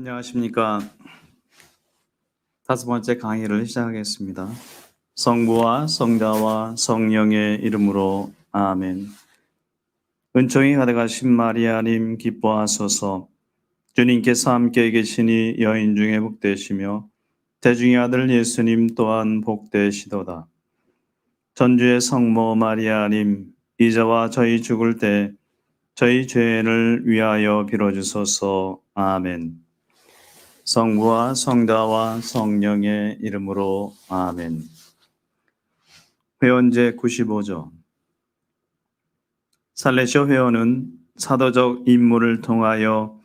안녕하십니까. 5번째 강의를 시작하겠습니다. 성부와 성자와 성령의 이름으로 아멘. 은총이 가득하신 마리아님 기뻐하소서. 주님께서 함께 계시니 여인 중에 복되시며 태중의 아들 예수님 또한 복되시도다. 전주의 성모 마리아님, 이제와 저희 죽을 때 저희 죄를 위하여 빌어주소서. 아멘. 성부와 성자와 성령의 이름으로 아멘. 회원제 95조. 살레시오 회원은 사도적 임무를 통하여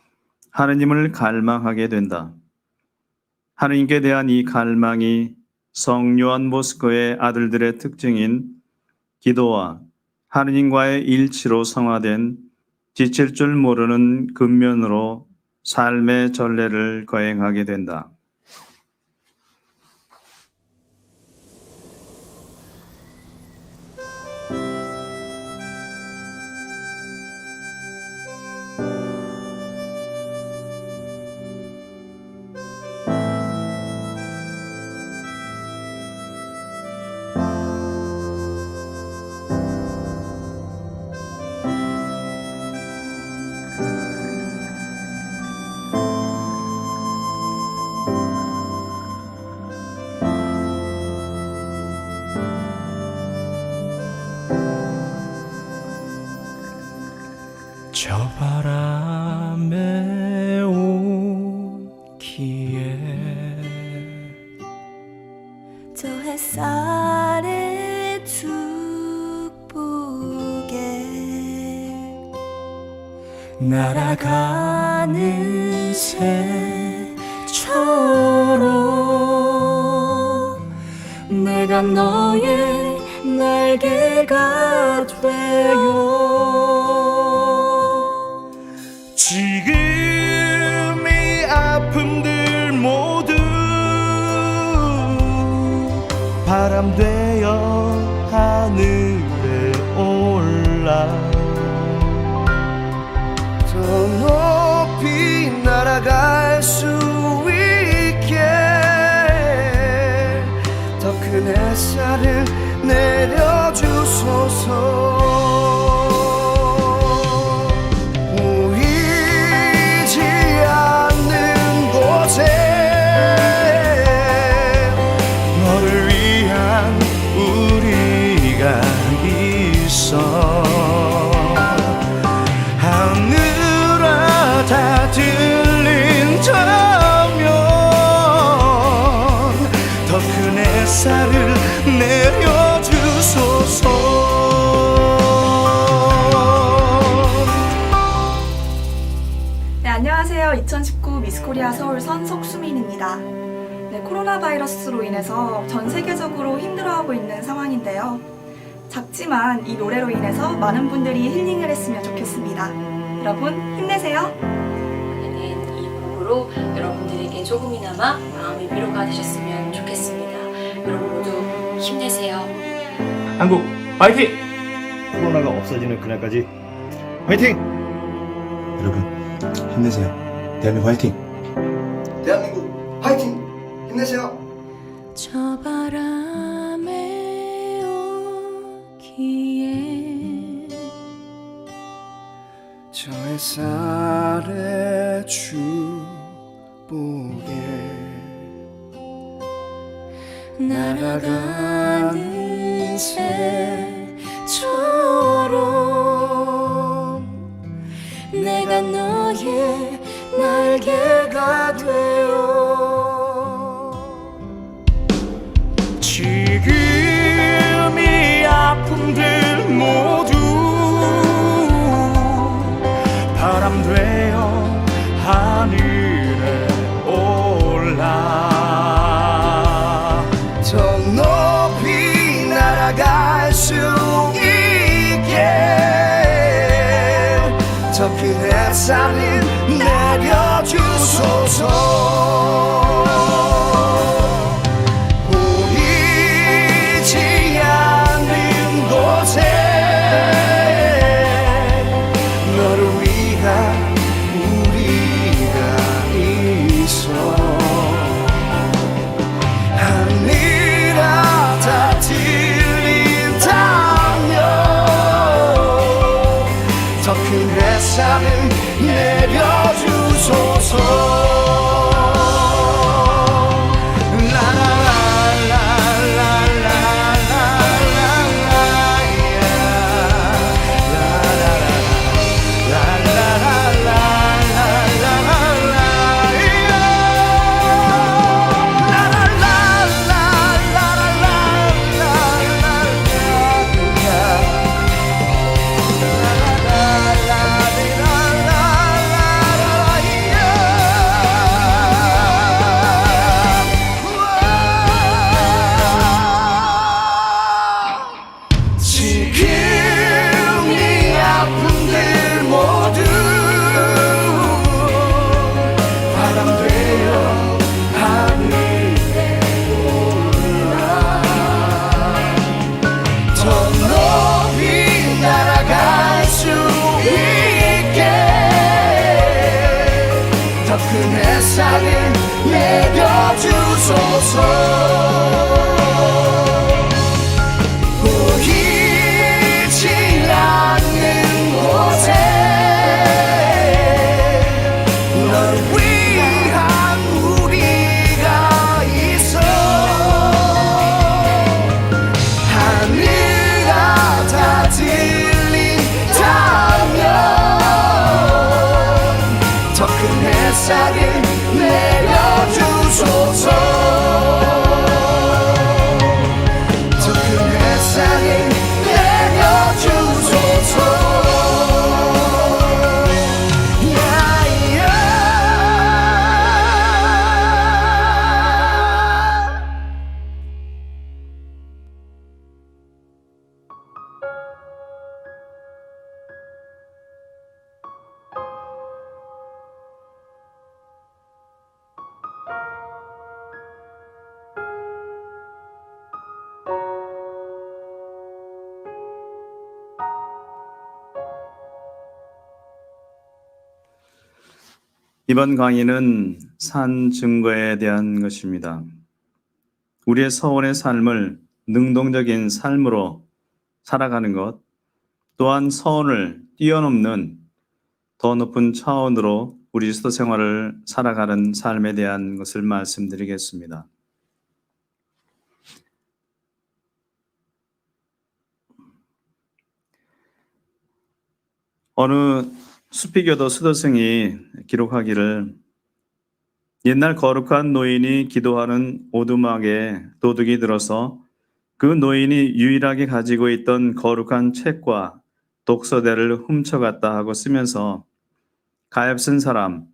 하느님을 갈망하게 된다. 하느님께 대한 이 갈망이 성 요한 보스코의 아들들의 특징인 기도와 하느님과의 일치로 성화된 지칠 줄 모르는 근면으로 삶의 전례를 거행하게 된다. 저 바람에 오기에 저 햇살의 축복에 날아가는 새처럼 내가 너의 날개가 되어 지금 이 아픔들 모두 바람 되어 하늘에 올라 더 높이 날아갈 수 있게 더 큰 햇살을 내려주소서. 하늘아 다 들린다면 더 큰 햇살을 내려주소서. 네, 안녕하세요. 2019 미스코리아 서울선 석수민입니다. 네, 코로나 바이러스로 인해서 전 세계적으로 힘들어하고 있는 상황인데요. 작지만 이 노래로 인해서 많은 분들이 힐링을 했으면 좋겠습니다. 여러분 힘내세요. 오늘은 이 곡으로 여러분들에게 조금이나마 마음의 위로가 되셨으면 좋겠습니다. 여러분 모두 힘내세요. 한국 파이팅! 코로나가 없어지는 그날까지 화이팅! 여러분 힘내세요. 대한민국 화이팅! 대한민국 화이팅! 힘내세요. 저 바람에 오기에 저 햇살의 축복에 날아가는 새처럼 내가 너의 날개가 되어 지금 이 아픔들 모두 바람 되어 하늘에 올라 더 높이 날아갈 수 있게 더 큰 햇살을 내려주소서. 보이지 않는 곳에 너를 위한 우리가 햇살을 내려주소서. 지금 이 아픔들 모두 바람 되어 하늘에 올라 더 높이 날아갈 수 있게 더 큰 햇살을 내려주소서. 햇살을 내려주소서. 더 큰 햇살을 내려주소서. 이번 강의는 산 증거에 대한 것입니다. 우리의 서원의 삶을 능동적인 삶으로 살아가는 것, 또한 서원을 뛰어넘는 더 높은 차원으로 우리 수도 생활을 살아가는 삶에 대한 것을 말씀드리겠습니다. 어느 수피교도 수도승이 기록하기를 옛날 거룩한 노인이 기도하는 오두막에 도둑이 들어서 그 노인이 유일하게 가지고 있던 거룩한 책과 독서대를 훔쳐갔다 하고 쓰면서 가엾은 사람,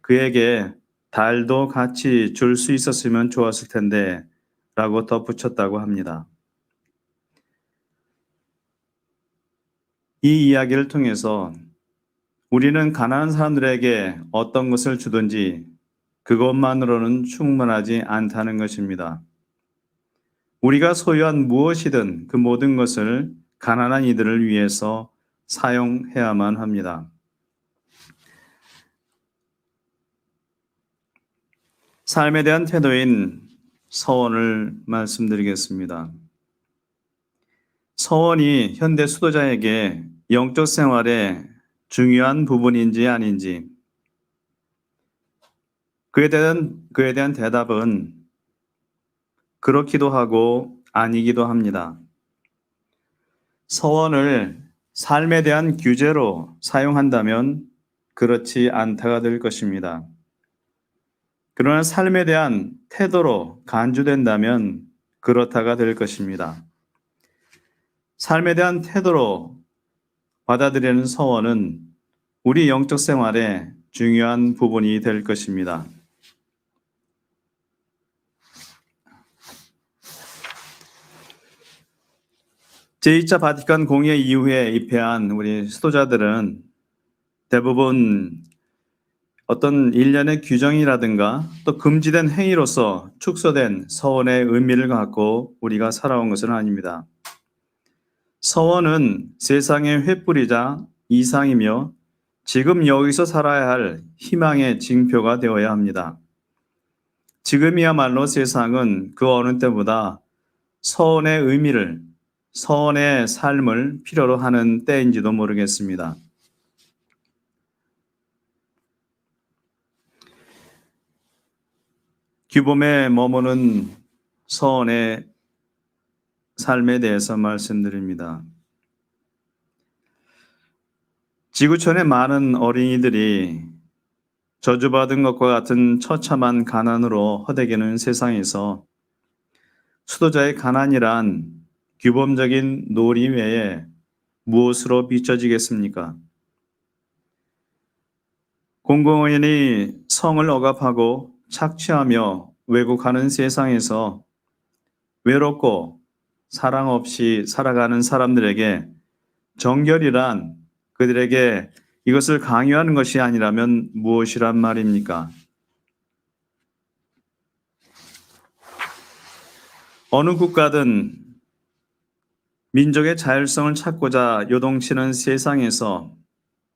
그에게 달도 같이 줄 수 있었으면 좋았을 텐데 라고 덧붙였다고 합니다. 이 이야기를 통해서 우리는 가난한 사람들에게 어떤 것을 주든지 그것만으로는 충분하지 않다는 것입니다. 우리가 소유한 무엇이든 그 모든 것을 가난한 이들을 위해서 사용해야만 합니다. 삶에 대한 태도인 서원을 말씀드리겠습니다. 서원이 현대 수도자에게 영적 생활에 중요한 부분인지 아닌지, 그에 대한 대답은 그렇기도 하고 아니기도 합니다. 서원을 삶에 대한 규제로 사용한다면 그렇지 않다가 될 것입니다. 그러나 삶에 대한 태도로 간주된다면 그렇다가 될 것입니다. 삶에 대한 태도로 받아들이는 서원은 우리 영적 생활의 중요한 부분이 될 것입니다. 제2차 바티칸 공회 이후에 입회한 우리 수도자들은 대부분 어떤 일련의 규정이라든가 또 금지된 행위로서 축소된 서원의 의미를 갖고 우리가 살아온 것은 아닙니다. 서원은 세상의 횃불이자 이상이며 지금 여기서 살아야 할 희망의 징표가 되어야 합니다. 지금이야말로 세상은 그 어느 때보다 서원의 의미를, 서원의 삶을 필요로 하는 때인지도 모르겠습니다. 규범에 머무는 서원의 삶에 대해서 말씀드립니다. 지구촌의 많은 어린이들이 저주받은 것과 같은 처참한 가난으로 허덕이는 세상에서 수도자의 가난이란 규범적인 놀이 외에 무엇으로 비춰지겠습니까? 공공연히 성을 억압하고 착취하며 왜곡하는 세상에서 외롭고 사랑 없이 살아가는 사람들에게 정결이란 그들에게 이것을 강요하는 것이 아니라면 무엇이란 말입니까? 어느 국가든 민족의 자율성을 찾고자 요동치는 세상에서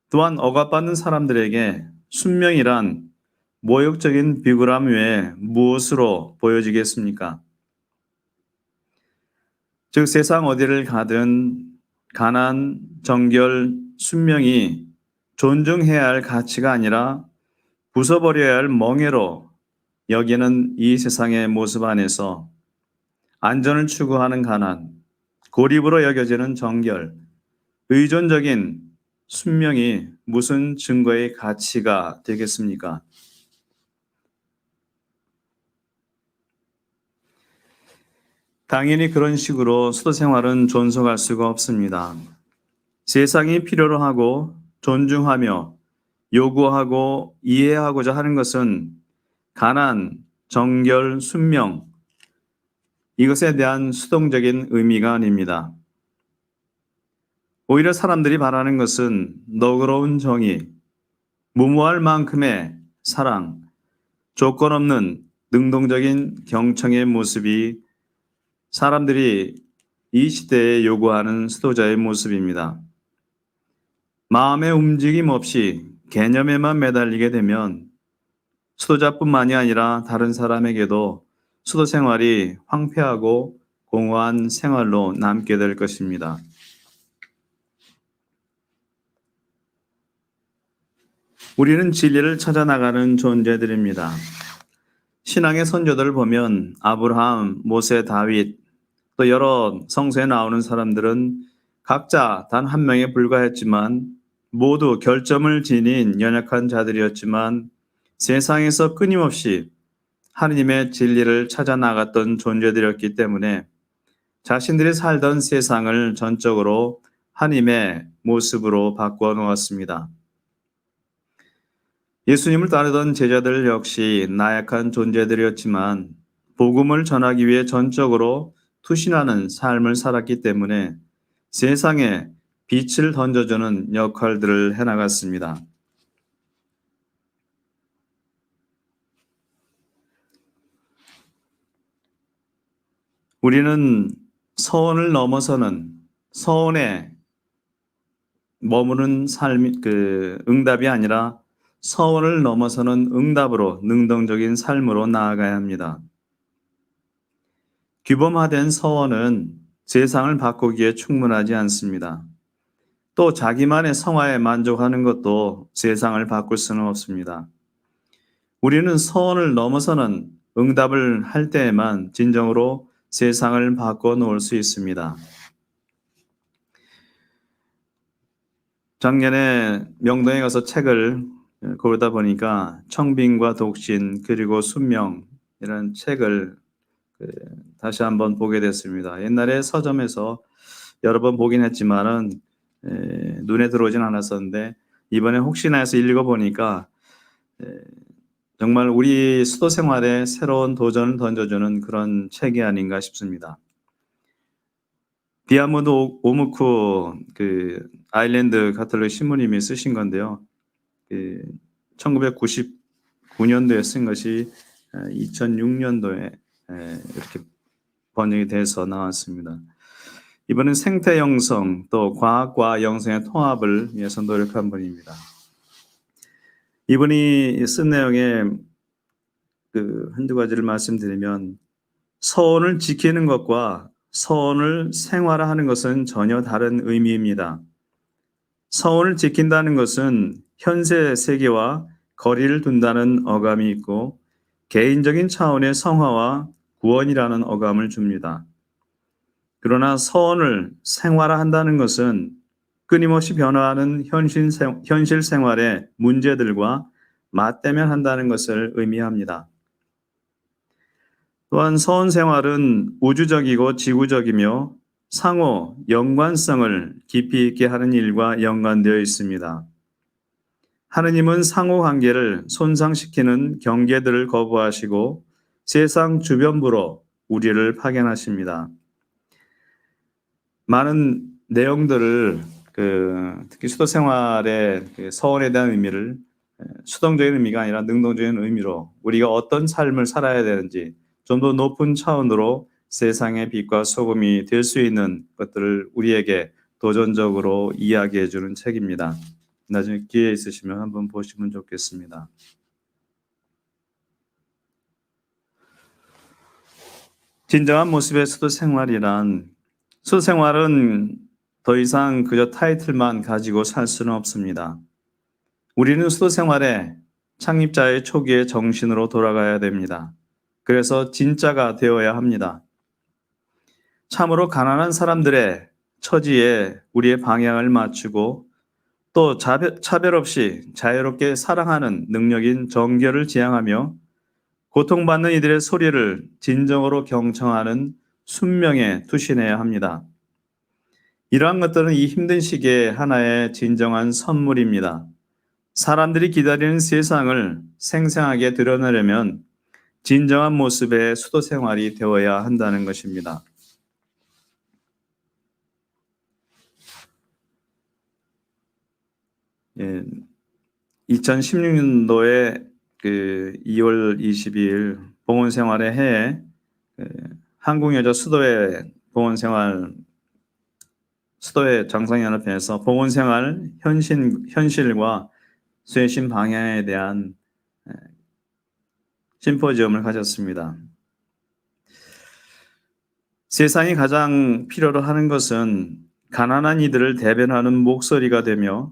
또한 억압받는 사람들에게 순명이란 모욕적인 비굴함 외에 무엇으로 보여지겠습니까? 즉 세상 어디를 가든 가난, 정결, 순명이 존중해야 할 가치가 아니라 부숴버려야 할 멍해로 여기는 이 세상의 모습 안에서 안전을 추구하는 가난, 고립으로 여겨지는 정결, 의존적인 순명이 무슨 증거의 가치가 되겠습니까? 당연히 그런 식으로 수도 생활은 존속할 수가 없습니다. 세상이 필요로 하고 존중하며 요구하고 이해하고자 하는 것은 가난, 정결, 순명, 이것에 대한 수동적인 의미가 아닙니다. 오히려 사람들이 바라는 것은 너그러운 정의, 무모할 만큼의 사랑, 조건 없는 능동적인 경청의 모습이 사람들이 이 시대에 요구하는 수도자의 모습입니다. 마음의 움직임 없이 개념에만 매달리게 되면 수도자뿐만이 아니라 다른 사람에게도 수도 생활이 황폐하고 공허한 생활로 남게 될 것입니다. 우리는 진리를 찾아 나가는 존재들입니다. 신앙의 선조들을 보면 아브라함, 모세, 다윗, 또 여러 성서에 나오는 사람들은 각자 단 한 명에 불과했지만 모두 결점을 지닌 연약한 자들이었지만 세상에서 끊임없이 하느님의 진리를 찾아 나갔던 존재들이었기 때문에 자신들이 살던 세상을 전적으로 하느님의 모습으로 바꾸어 놓았습니다. 예수님을 따르던 제자들 역시 나약한 존재들이었지만 복음을 전하기 위해 전적으로 투신하는 삶을 살았기 때문에 세상에 빛을 던져주는 역할들을 해나갔습니다. 우리는 서원을 넘어서는 서원에 머무는 삶, 응답이 아니라 서원을 넘어서는 응답으로 능동적인 삶으로 나아가야 합니다. 규범화된 서원은 세상을 바꾸기에 충분하지 않습니다. 또 자기만의 성화에 만족하는 것도 세상을 바꿀 수는 없습니다. 우리는 서원을 넘어서는 응답을 할 때에만 진정으로 세상을 바꿔 놓을 수 있습니다. 작년에 명동에 가서 책을 고르다 보니까 청빙과 독신 그리고 순명 이런 책을 다시 한번 보게 됐습니다. 옛날에 서점에서 여러 번 보긴 했지만은 눈에 들어오진 않았었는데 이번에 혹시나 해서 읽어보니까 정말 우리 수도 생활에 새로운 도전을 던져주는 그런 책이 아닌가 싶습니다. 디아몬드 오무쿠 아일랜드 가톨릭 신부님이 쓰신 건데요. 1999년도에 쓴 것이 2006년도에 이렇게 번역이 돼서 나왔습니다. 이번은 생태 영성 또 과학과 영성의 통합을 위해서 노력한 분입니다. 이분이 쓴 내용에 한두 가지를 말씀드리면 서원을 지키는 것과 서원을 생활화하는 것은 전혀 다른 의미입니다. 서원을 지킨다는 것은 현세 세계와 거리를 둔다는 어감이 있고 개인적인 차원의 성화와 구원이라는 어감을 줍니다. 그러나 서원을 생활화한다는 것은 끊임없이 변화하는 현실 생활의 문제들과 맞대면 한다는 것을 의미합니다. 또한 서원 생활은 우주적이고 지구적이며 상호 연관성을 깊이 있게 하는 일과 연관되어 있습니다. 하느님은 상호 관계를 손상시키는 경계들을 거부하시고 세상 주변부로 우리를 파견하십니다. 많은 내용들을 특히 수도 생활의 서원에 대한 의미를 수동적인 의미가 아니라 능동적인 의미로 우리가 어떤 삶을 살아야 되는지 좀 더 높은 차원으로 세상의 빛과 소금이 될 수 있는 것들을 우리에게 도전적으로 이야기해 주는 책입니다. 나중에 기회 있으시면 한번 보시면 좋겠습니다. 진정한 모습의 수도 생활이란, 수도 생활은 더 이상 그저 타이틀만 가지고 살 수는 없습니다. 우리는 수도 생활의 창립자의 초기의 정신으로 돌아가야 됩니다. 그래서 진짜가 되어야 합니다. 참으로 가난한 사람들의 처지에 우리의 방향을 맞추고 또 차별 없이 자유롭게 사랑하는 능력인 정결을 지향하며 고통받는 이들의 소리를 진정으로 경청하는 순명에 투신해야 합니다. 이러한 것들은 이 힘든 시기에 하나의 진정한 선물입니다. 사람들이 기다리는 세상을 생생하게 드러내려면 진정한 모습의 수도 생활이 되어야 한다는 것입니다. 2016년도에 2월 22일 봉헌생활의 해에 한국여자 수도회 봉헌생활 수도회 장성연합회에서 봉헌생활 현실과 쇄신 방향에 대한 심포지엄을 가졌습니다. 세상이 가장 필요로 하는 것은 가난한 이들을 대변하는 목소리가 되며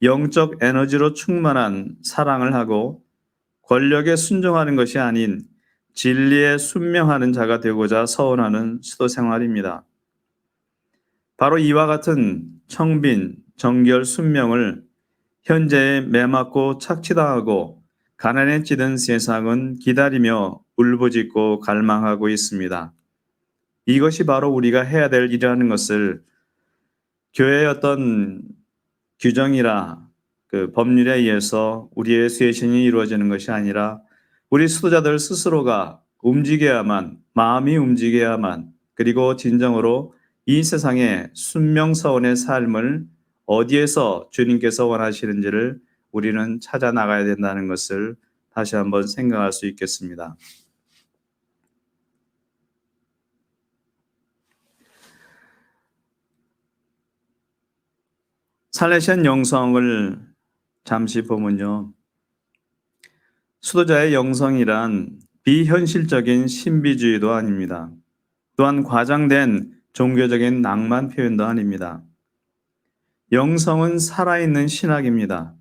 영적 에너지로 충만한 사랑을 하고 권력에 순종하는 것이 아닌 진리에 순명하는 자가 되고자 서원하는 수도 생활입니다. 바로 이와 같은 청빈, 정결, 순명을 현재에 매맞고 착취당하고 가난에 찌든 세상은 기다리며 울부짖고 갈망하고 있습니다. 이것이 바로 우리가 해야 될 일이라는 것을 교회의 어떤 규정이라 법률에 의해서 우리의 쇄신이 이루어지는 것이 아니라 우리 수도자들 스스로가 움직여야만, 마음이 움직여야만, 그리고 진정으로 이 세상의 순명서원의 삶을 어디에서 주님께서 원하시는지를 우리는 찾아 나가야 된다는 것을 다시 한번 생각할 수 있겠습니다. 살레시안 영성을 잠시 보면요. 수도자의 영성이란 비현실적인 신비주의도 아닙니다. 또한 과장된 종교적인 낭만 표현도 아닙니다. 영성은 살아있는 신학입니다.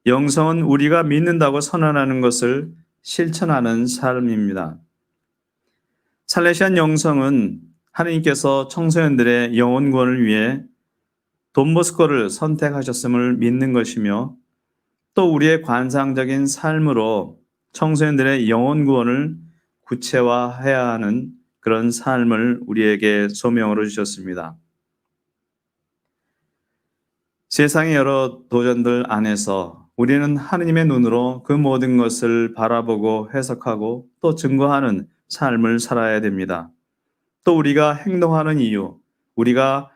영성은 우리가 믿는다고 선언하는 것을 실천하는 삶입니다. 살레시안 영성은 하나님께서 청소년들의 영혼 구원을 위해 돈보스코를 선택하셨음을 믿는 것이며 또 우리의 관상적인 삶으로 청소년들의 영혼 구원을 구체화해야 하는 그런 삶을 우리에게 소명으로 주셨습니다. 세상의 여러 도전들 안에서 우리는 하느님의 눈으로 그 모든 것을 바라보고 해석하고 또 증거하는 삶을 살아야 됩니다. 또 우리가 행동하는 이유, 우리가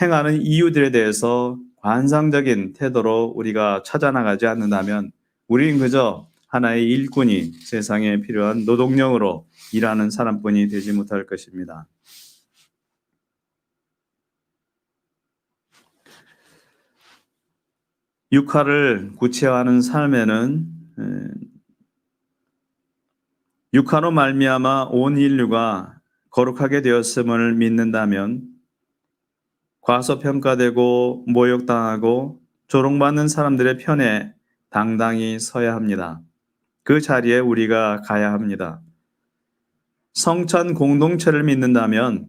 행하는 이유들에 대해서 관상적인 태도로 우리가 찾아나가지 않는다면 우리는 그저 하나의 일꾼이 세상에 필요한 노동력으로 일하는 사람뿐이 되지 못할 것입니다. 육화를 구체화하는 삶에는 육화로 말미암아 온 인류가 거룩하게 되었음을 믿는다면 과소평가되고 모욕당하고 조롱받는 사람들의 편에 당당히 서야 합니다. 그 자리에 우리가 가야 합니다. 성찬 공동체를 믿는다면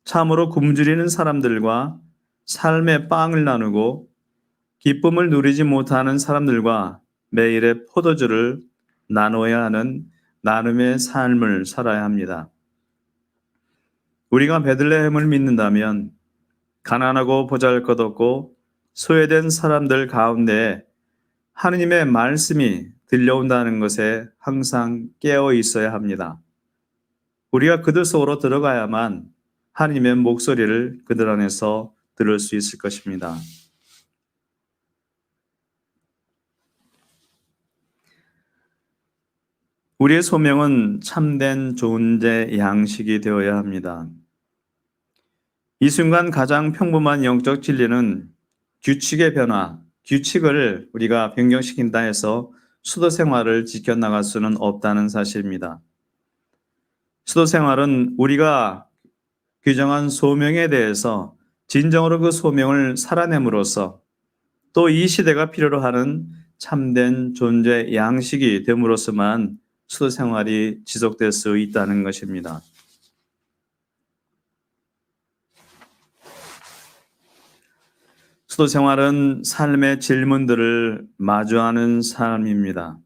참으로 굶주리는 사람들과 삶의 빵을 나누고 기쁨을 누리지 못하는 사람들과 매일의 포도주를 나눠야 하는 나눔의 삶을 살아야 합니다. 우리가 베들레헴을 믿는다면 가난하고 보잘것없고 소외된 사람들 가운데 하느님의 말씀이 들려온다는 것에 항상 깨어 있어야 합니다. 우리가 그들 속으로 들어가야만 하느님의 목소리를 그들 안에서 들을 수 있을 것입니다. 우리의 소명은 참된 존재 양식이 되어야 합니다. 이 순간 가장 평범한 영적 진리는 규칙의 변화, 규칙을 우리가 변경시킨다 해서 수도 생활을 지켜나갈 수는 없다는 사실입니다. 수도 생활은 우리가 규정한 소명에 대해서 진정으로 그 소명을 살아냄으로써 또 이 시대가 필요로 하는 참된 존재 양식이 됨으로써만 수도 생활이 지속될 수 있다는 것입니다. 수도 생활은 삶의 질문들을 마주하는 삶입니다.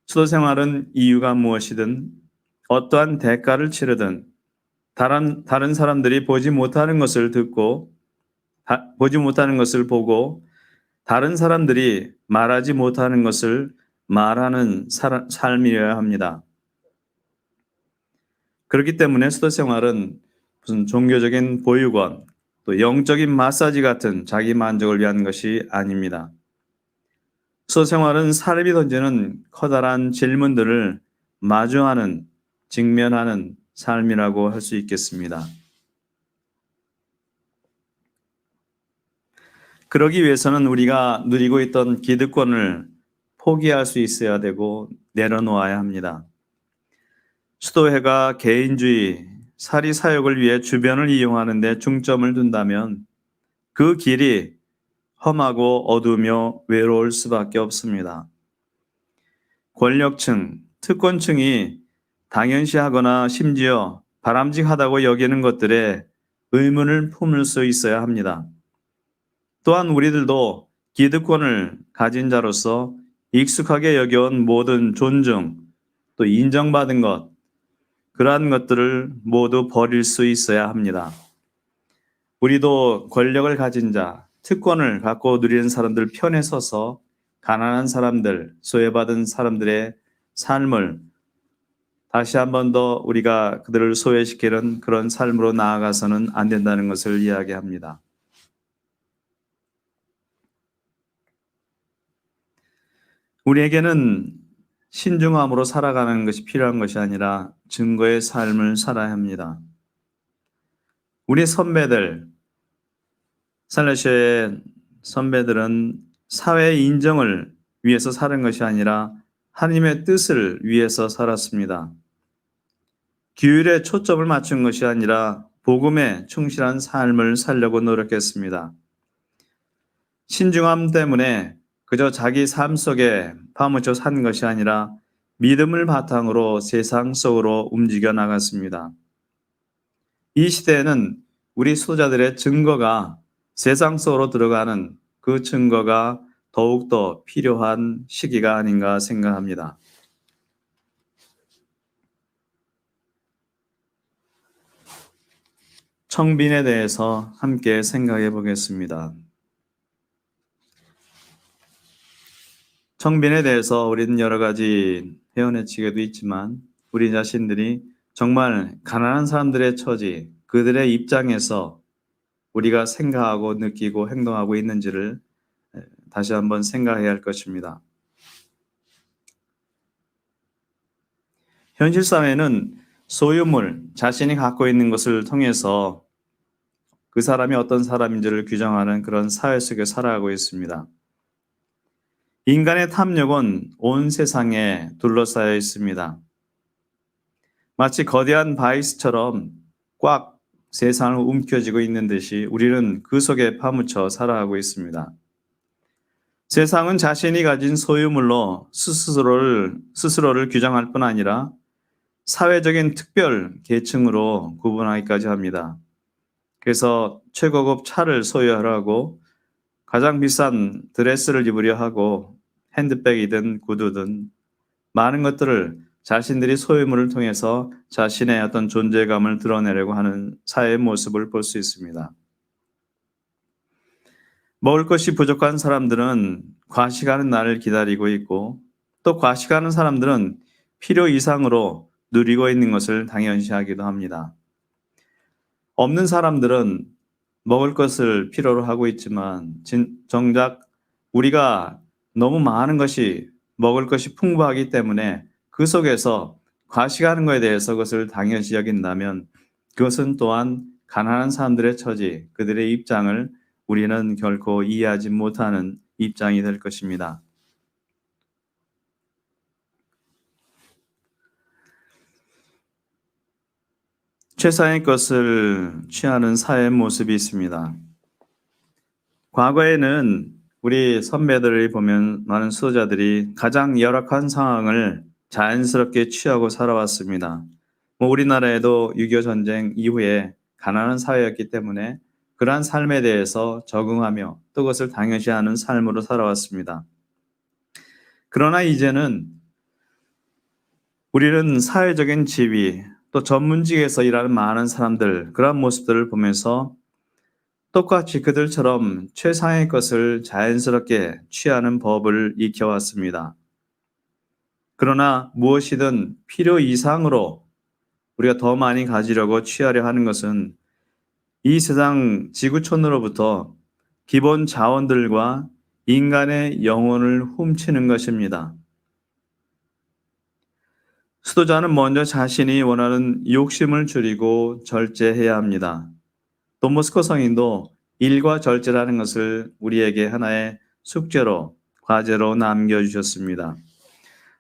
수도 생활은 이유가 무엇이든 어떠한 대가를 치르든 다른 사람들이 보지 못하는 것을 듣고 보지 못하는 것을 보고 다른 사람들이 말하지 못하는 것을 말하는 삶이어야 합니다. 그렇기 때문에 수도 생활은 무슨 종교적인 보육원, 또 영적인 마사지 같은 자기 만족을 위한 것이 아닙니다. 수도 생활은 삶이 던지는 커다란 질문들을 마주하는, 직면하는 삶이라고 할 수 있겠습니다. 그러기 위해서는 우리가 누리고 있던 기득권을 포기할 수 있어야 되고 내려놓아야 합니다. 수도회가 개인주의, 사리 사욕을 위해 주변을 이용하는 데 중점을 둔다면 그 길이 험하고 어두우며 외로울 수밖에 없습니다. 권력층, 특권층이 당연시하거나 심지어 바람직하다고 여기는 것들에 의문을 품을 수 있어야 합니다. 또한 우리들도 기득권을 가진 자로서 익숙하게 여겨온 모든 존중, 또 인정받은 것, 그러한 것들을 모두 버릴 수 있어야 합니다. 우리도 권력을 가진 자, 특권을 갖고 누리는 사람들 편에 서서 가난한 사람들, 소외받은 사람들의 삶을 다시 한 번 더 우리가 그들을 소외시키는 그런 삶으로 나아가서는 안 된다는 것을 이야기합니다. 우리에게는 신중함으로 살아가는 것이 필요한 것이 아니라 증거의 삶을 살아야 합니다. 우리 선배들, 살레시아의 선배들은 사회의 인정을 위해서 사는 것이 아니라 하나님의 뜻을 위해서 살았습니다. 규율에 초점을 맞춘 것이 아니라 복음에 충실한 삶을 살려고 노력했습니다. 신중함 때문에 그저 자기 삶 속에 파묻혀 산 것이 아니라 믿음을 바탕으로 세상 속으로 움직여 나갔습니다. 이 시대에는 우리 수도자들의 증거가 세상 속으로 들어가는 그 증거가 더욱더 필요한 시기가 아닌가 생각합니다. 청빈에 대해서 함께 생각해 보겠습니다. 청빈에 대해서 우리는 여러 가지 회원의칙에도 있지만 우리 자신들이 정말 가난한 사람들의 처지, 그들의 입장에서 우리가 생각하고 느끼고 행동하고 있는지를 다시 한번 생각해야 할 것입니다. 현실 사회는 소유물, 자신이 갖고 있는 것을 통해서 그 사람이 어떤 사람인지를 규정하는 그런 사회 속에 살아가고 있습니다. 인간의 탐욕은 온 세상에 둘러싸여 있습니다. 마치 거대한 바이스처럼 꽉 세상을 움켜쥐고 있는 듯이 우리는 그 속에 파묻혀 살아가고 있습니다. 세상은 자신이 가진 소유물로 스스로를 규정할 뿐 아니라 사회적인 특별 계층으로 구분하기까지 합니다. 그래서 최고급 차를 소유하라고 가장 비싼 드레스를 입으려 하고 핸드백이든 구두든 많은 것들을 자신들이 소유물을 통해서 자신의 어떤 존재감을 드러내려고 하는 사회의 모습을 볼 수 있습니다. 먹을 것이 부족한 사람들은 과식하는 날을 기다리고 있고 또 과식하는 사람들은 필요 이상으로 누리고 있는 것을 당연시하기도 합니다. 없는 사람들은 먹을 것을 필요로 하고 있지만 정작 우리가 너무 많은 것이 먹을 것이 풍부하기 때문에 그 속에서 과식하는 것에 대해서 그것을 당연시 여긴다면 그것은 또한 가난한 사람들의 처지, 그들의 입장을 우리는 결코 이해하지 못하는 입장이 될 것입니다. 최상의 것을 취하는 사회의 모습이 있습니다. 과거에는 우리 선배들을 보면 많은 수호자들이 가장 열악한 상황을 자연스럽게 취하고 살아왔습니다. 우리나라에도 6.25 전쟁 이후에 가난한 사회였기 때문에 그러한 삶에 대해서 적응하며 또 그것을 당연시하는 삶으로 살아왔습니다. 그러나 이제는 우리는 사회적인 지위 또 전문직에서 일하는 많은 사람들 그러한 모습들을 보면서 똑같이 그들처럼 최상의 것을 자연스럽게 취하는 법을 익혀왔습니다. 그러나 무엇이든 필요 이상으로 우리가 더 많이 가지려고 취하려 하는 것은 이 세상 지구촌으로부터 기본 자원들과 인간의 영혼을 훔치는 것입니다. 수도자는 먼저 자신이 원하는 욕심을 줄이고 절제해야 합니다. 돈보스코 성인도 일과 절제라는 것을 우리에게 하나의 숙제로, 과제로 남겨주셨습니다.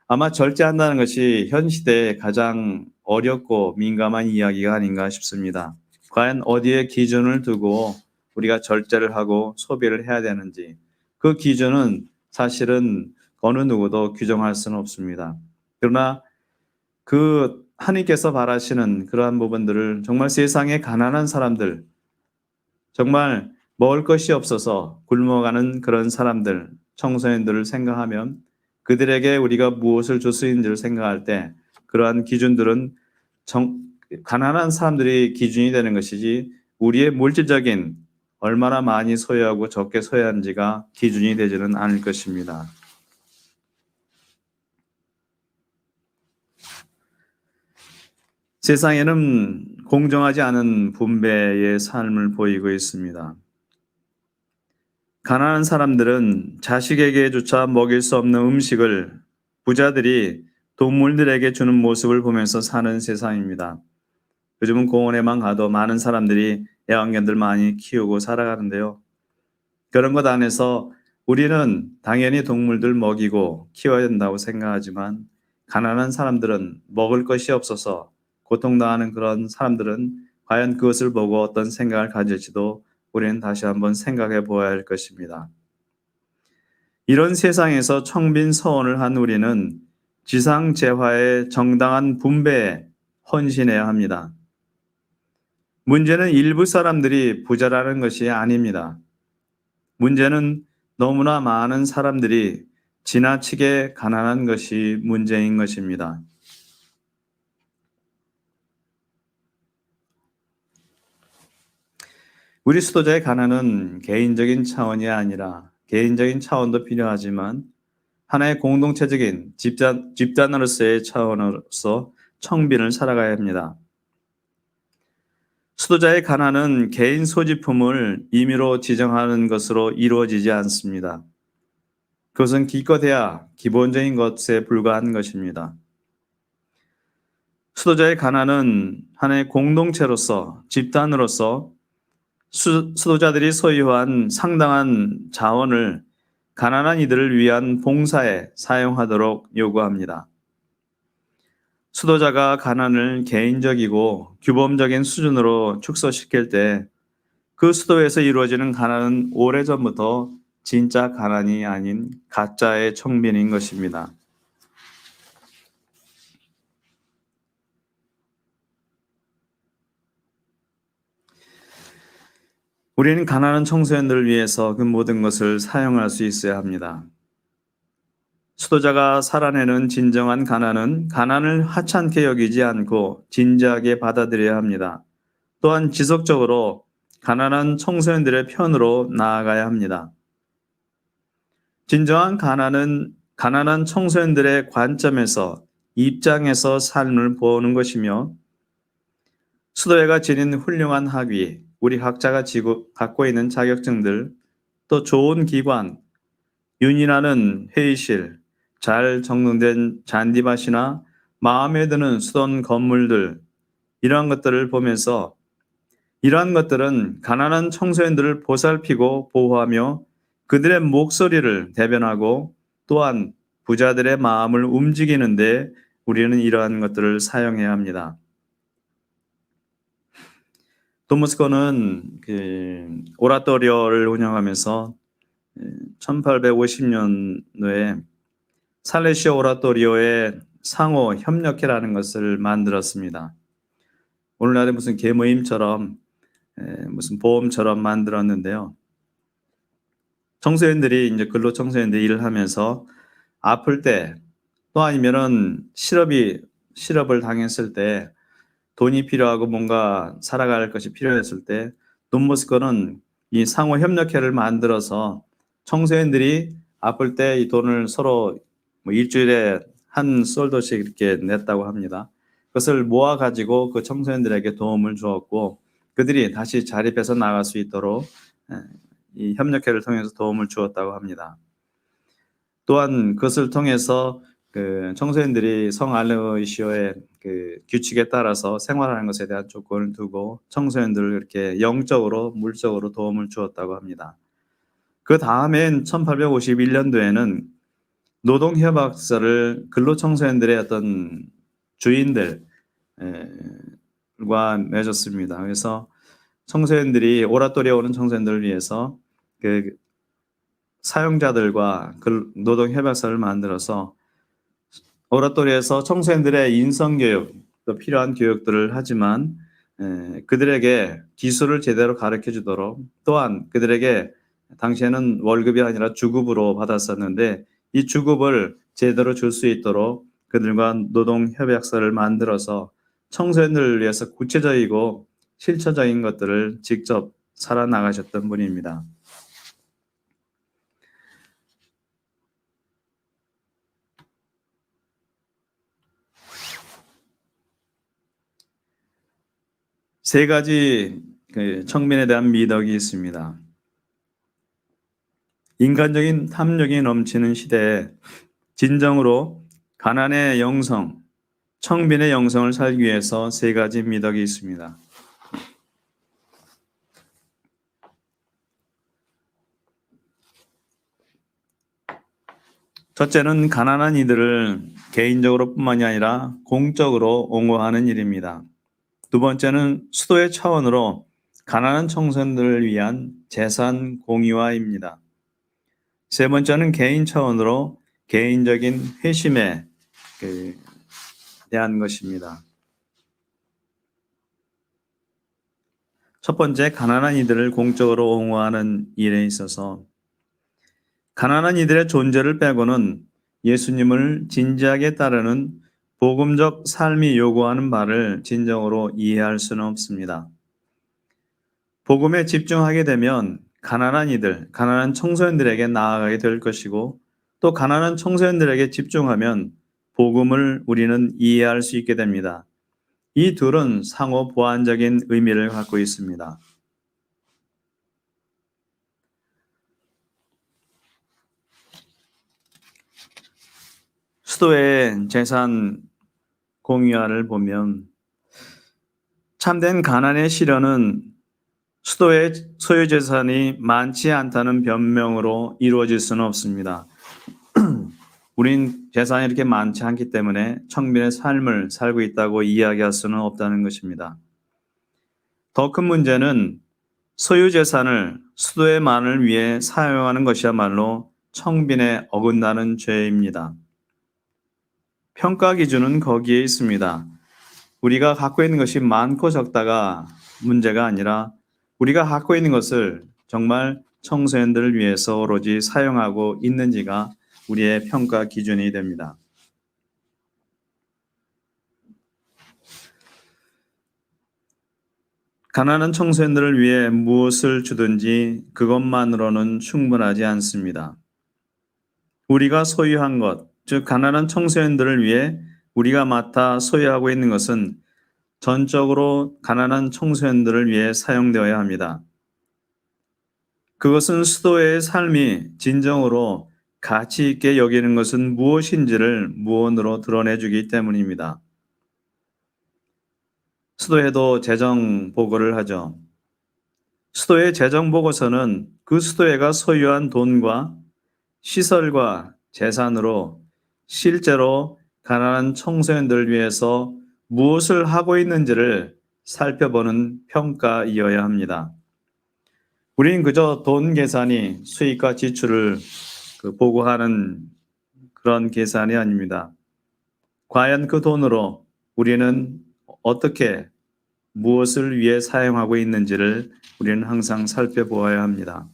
아마 절제한다는 것이 현 시대에 가장 어렵고 민감한 이야기가 아닌가 싶습니다. 과연 어디에 기준을 두고 우리가 절제를 하고 소비를 해야 되는지 그 기준은 사실은 어느 누구도 규정할 수는 없습니다. 그러나 그 하나님께서 바라시는 그러한 부분들을 정말 세상의 가난한 사람들, 정말 먹을 것이 없어서 굶어가는 그런 사람들, 청소년들을 생각하면 그들에게 우리가 무엇을 줄 수 있는지를 생각할 때 그러한 기준들은 가난한 사람들이 기준이 되는 것이지 우리의 물질적인 얼마나 많이 소유하고 적게 소유하는지가 기준이 되지는 않을 것입니다. 세상에는 공정하지 않은 분배의 삶을 보이고 있습니다. 가난한 사람들은 자식에게조차 먹일 수 없는 음식을 부자들이 동물들에게 주는 모습을 보면서 사는 세상입니다. 요즘은 공원에만 가도 많은 사람들이 애완견들 많이 키우고 살아가는데요. 그런 것 안에서 우리는 당연히 동물들 먹이고 키워야 된다고 생각하지만 가난한 사람들은 먹을 것이 없어서 고통당하는 그런 사람들은 과연 그것을 보고 어떤 생각을 가질지도 우리는 다시 한번 생각해 보아야 할 것입니다. 이런 세상에서 청빈 서원을 한 우리는 지상재화의 정당한 분배에 헌신해야 합니다. 문제는 일부 사람들이 부자라는 것이 아닙니다. 문제는 너무나 많은 사람들이 지나치게 가난한 것이 문제인 것입니다. 우리 수도자의 가난은 개인적인 차원이 아니라 개인적인 차원도 필요하지만 하나의 공동체적인 집단으로서의 차원으로서 청빈을 살아가야 합니다. 수도자의 가난은 개인 소지품을 임의로 지정하는 것으로 이루어지지 않습니다. 그것은 기껏해야 기본적인 것에 불과한 것입니다. 수도자의 가난은 하나의 공동체로서 집단으로서 수도자들이 소유한 상당한 자원을 가난한 이들을 위한 봉사에 사용하도록 요구합니다. 수도자가 가난을 개인적이고 규범적인 수준으로 축소시킬 때 그 수도에서 이루어지는 가난은 오래전부터 진짜 가난이 아닌 가짜의 청빈인 것입니다. 우리는 가난한 청소년들을 위해서 그 모든 것을 사용할 수 있어야 합니다. 수도자가 살아내는 진정한 가난은 가난을 하찮게 여기지 않고 진지하게 받아들여야 합니다. 또한 지속적으로 가난한 청소년들의 편으로 나아가야 합니다. 진정한 가난은 가난한 청소년들의 관점에서 입장에서 삶을 보는 것이며 수도회가 지닌 훌륭한 학위, 우리 각자가 갖고 있는 자격증들, 또 좋은 기관, 윤인하는 회의실, 잘 정돈된 잔디밭이나 마음에 드는 수돈 건물들, 이러한 것들을 보면서 이러한 것들은 가난한 청소년들을 보살피고 보호하며 그들의 목소리를 대변하고 또한 부자들의 마음을 움직이는데 우리는 이러한 것들을 사용해야 합니다. 도무스코는 오라토리오를 운영하면서 1850년도에 살레시오 오라토리오의 상호 협력회라는 것을 만들었습니다. 오늘날의 무슨 계모임처럼 무슨 보험처럼 만들었는데요. 청소년들이 이제 근로 청소년들이 일을 하면서 아플 때 또 아니면은 실업을 당했을 때 돈이 필요하고 뭔가 살아갈 것이 필요했을 때 돈모스코는 이 상호 협력회를 만들어서 청소년들이 아플 때 이 돈을 서로 일주일에 한 솔도씩 이렇게 냈다고 합니다. 그것을 모아 가지고 그 청소년들에게 도움을 주었고 그들이 다시 자립해서 나갈 수 있도록 이 협력회를 통해서 도움을 주었다고 합니다. 또한 그것을 통해서 그 청소년들이 성 알로이시오의 그 규칙에 따라서 생활하는 것에 대한 조건을 두고 청소년들을 이렇게 영적으로 물적으로 도움을 주었다고 합니다. 그 다음엔 1851년도에는 노동협약서를 근로청소년들의 어떤 주인들과 맺었습니다. 그래서 청소년들이 오라토리에 오는 청소년들을 위해서 그 사용자들과 노동협약서를 만들어서 오라토리에서 청소년들의 인성교육, 또 필요한 교육들을 하지만 그들에게 기술을 제대로 가르쳐 주도록 또한 그들에게 당시에는 월급이 아니라 주급으로 받았었는데 이 주급을 제대로 줄 수 있도록 그들과 노동협약서를 만들어서 청소년들을 위해서 구체적이고 실천적인 것들을 직접 살아나가셨던 분입니다. 세 가지 청빈에 대한 미덕이 있습니다. 인간적인 탐욕이 넘치는 시대에 진정으로 가난의 영성, 청빈의 영성을 살기 위해서 세 가지 미덕이 있습니다. 첫째는 가난한 이들을 개인적으로 뿐만이 아니라 공적으로 옹호하는 일입니다. 두 번째는 수도의 차원으로 가난한 청소년들을 위한 재산 공유화입니다. 세 번째는 개인 차원으로 개인적인 회심에 대한 것입니다. 첫 번째, 가난한 이들을 공적으로 옹호하는 일에 있어서 가난한 이들의 존재를 빼고는 예수님을 진지하게 따르는 복음적 삶이 요구하는 바를 진정으로 이해할 수는 없습니다. 복음에 집중하게 되면 가난한 이들, 가난한 청소년들에게 나아가게 될 것이고 또 가난한 청소년들에게 집중하면 복음을 우리는 이해할 수 있게 됩니다. 이 둘은 상호 보완적인 의미를 갖고 있습니다. 수도의 재산 공유화를 보면 참된 가난의 실현은 수도의 소유재산이 많지 않다는 변명으로 이루어질 수는 없습니다. 우린 재산이 이렇게 많지 않기 때문에 청빈의 삶을 살고 있다고 이야기할 수는 없다는 것입니다. 더 큰 문제는 소유 재산을 수도의만을 위해 사용하는 것이야말로 청빈에 어긋나는 죄입니다. 평가 기준은 거기에 있습니다. 우리가 갖고 있는 것이 많고 적다가 문제가 아니라 우리가 갖고 있는 것을 정말 청소년들을 위해서 오로지 사용하고 있는지가 우리의 평가 기준이 됩니다. 가난한 청소년들을 위해 무엇을 주든지 그것만으로는 충분하지 않습니다. 우리가 소유한 것, 즉 가난한 청소년들을 위해 우리가 맡아 소유하고 있는 것은 전적으로 가난한 청소년들을 위해 사용되어야 합니다. 그것은 수도의 삶이 진정으로 가치 있게 여기는 것은 무엇인지를 무언으로 드러내주기 때문입니다. 수도회도 재정 보고를 하죠. 수도회 재정 보고서는 그 수도회가 소유한 돈과 시설과 재산으로 실제로 가난한 청소년들을 위해서 무엇을 하고 있는지를 살펴보는 평가이어야 합니다. 우리는 그저 돈 계산이 수익과 지출을 보고하는 그런 계산이 아닙니다. 과연 그 돈으로 우리는 어떻게 무엇을 위해 사용하고 있는지를 우리는 항상 살펴보아야 합니다.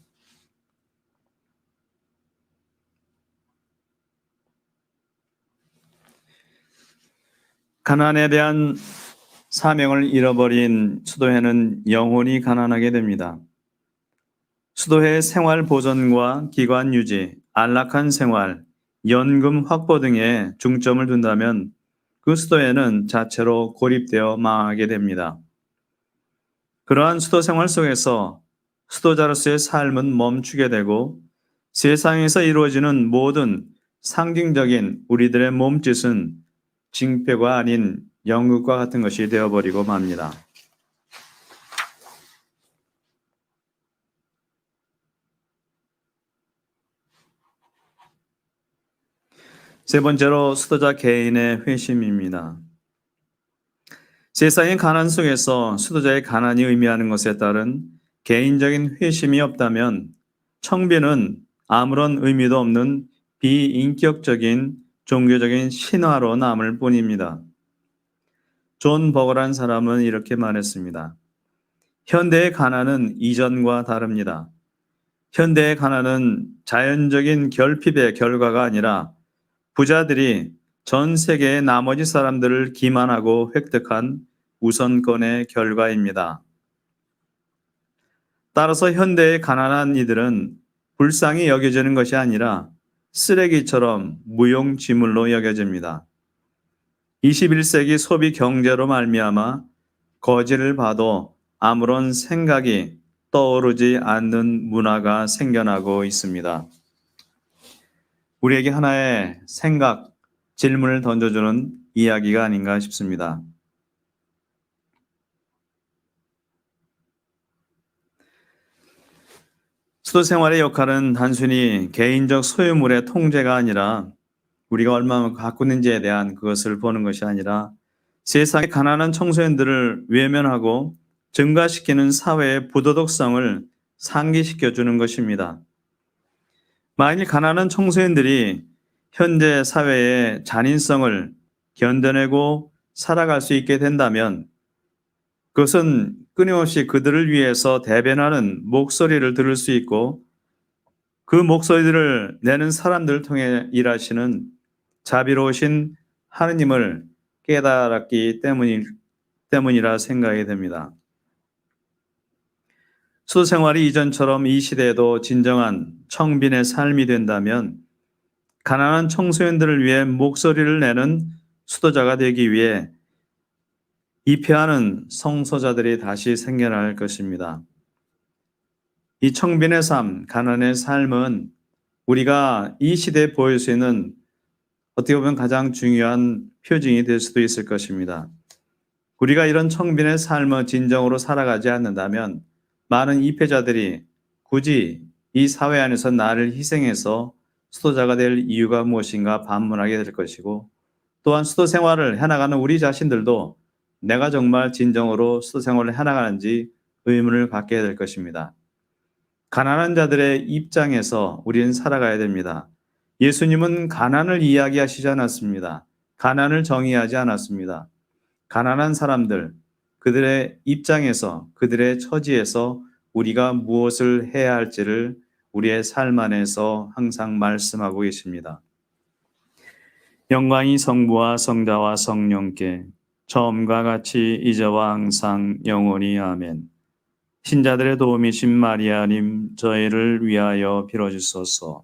가난에 대한 사명을 잃어버린 수도회는 영원히 가난하게 됩니다. 수도회의 생활 보전과 기관 유지, 안락한 생활, 연금 확보 등에 중점을 둔다면 그 수도회는 자체로 고립되어 망하게 됩니다. 그러한 수도 생활 속에서 수도자로서의 삶은 멈추게 되고 세상에서 이루어지는 모든 상징적인 우리들의 몸짓은 징표가 아닌 연극과 같은 것이 되어버리고 맙니다. 세 번째로 수도자 개인의 회심입니다. 세상의 가난 속에서 수도자의 가난이 의미하는 것에 따른 개인적인 회심이 없다면 청빈은 아무런 의미도 없는 비인격적인 종교적인 신화로 남을 뿐입니다. 존 버거란 사람은 이렇게 말했습니다. 현대의 가난은 이전과 다릅니다. 현대의 가난은 자연적인 결핍의 결과가 아니라 부자들이 전 세계의 나머지 사람들을 기만하고 획득한 우선권의 결과입니다. 따라서 현대의 가난한 이들은 불쌍히 여겨지는 것이 아니라 쓰레기처럼 무용지물로 여겨집니다. 21세기 소비 경제로 말미암아 거지를 봐도 아무런 생각이 떠오르지 않는 문화가 생겨나고 있습니다. 우리에게 하나의 생각, 질문을 던져주는 이야기가 아닌가 싶습니다. 수도 생활의 역할은 단순히 개인적 소유물의 통제가 아니라 우리가 얼마나 갖고 있는지에 대한 그것을 보는 것이 아니라 세상의 가난한 청소년들을 외면하고 증가시키는 사회의 부도덕성을 상기시켜주는 것입니다. 만일 가난한 청소년들이 현재 사회의 잔인성을 견뎌내고 살아갈 수 있게 된다면 그것은 끊임없이 그들을 위해서 대변하는 목소리를 들을 수 있고 그 목소리들을 내는 사람들을 통해 일하시는 자비로우신 하느님을 깨달았기 때문이라 생각이 됩니다. 수도 생활이 이전처럼 이 시대에도 진정한 청빈의 삶이 된다면 가난한 청소년들을 위해 목소리를 내는 수도자가 되기 위해 입회하는 성소자들이 다시 생겨날 것입니다. 이 청빈의 삶, 가난의 삶은 우리가 이 시대에 보일 수 있는 어떻게 보면 가장 중요한 표징이 될 수도 있을 것입니다. 우리가 이런 청빈의 삶을 진정으로 살아가지 않는다면 많은 입회자들이 굳이 이 사회 안에서 나를 희생해서 수도자가 될 이유가 무엇인가 반문하게 될 것이고 또한 수도 생활을 해나가는 우리 자신들도 내가 정말 진정으로 수도 생활을 해나가는지 의문을 갖게 될 것입니다. 가난한 자들의 입장에서 우리는 살아가야 됩니다. 예수님은 가난을 이야기하시지 않았습니다. 가난을 정의하지 않았습니다. 가난한 사람들, 그들의 입장에서, 그들의 처지에서 우리가 무엇을 해야 할지를 우리의 삶 안에서 항상 말씀하고 계십니다. 영광이 성부와 성자와 성령께 처음과 같이 이제와 항상 영원히 아멘. 신자들의 도움이신 마리아님, 저희를 위하여 빌어주소서.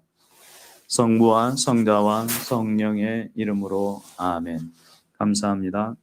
성부와 성자와 성령의 이름으로 아멘. 감사합니다.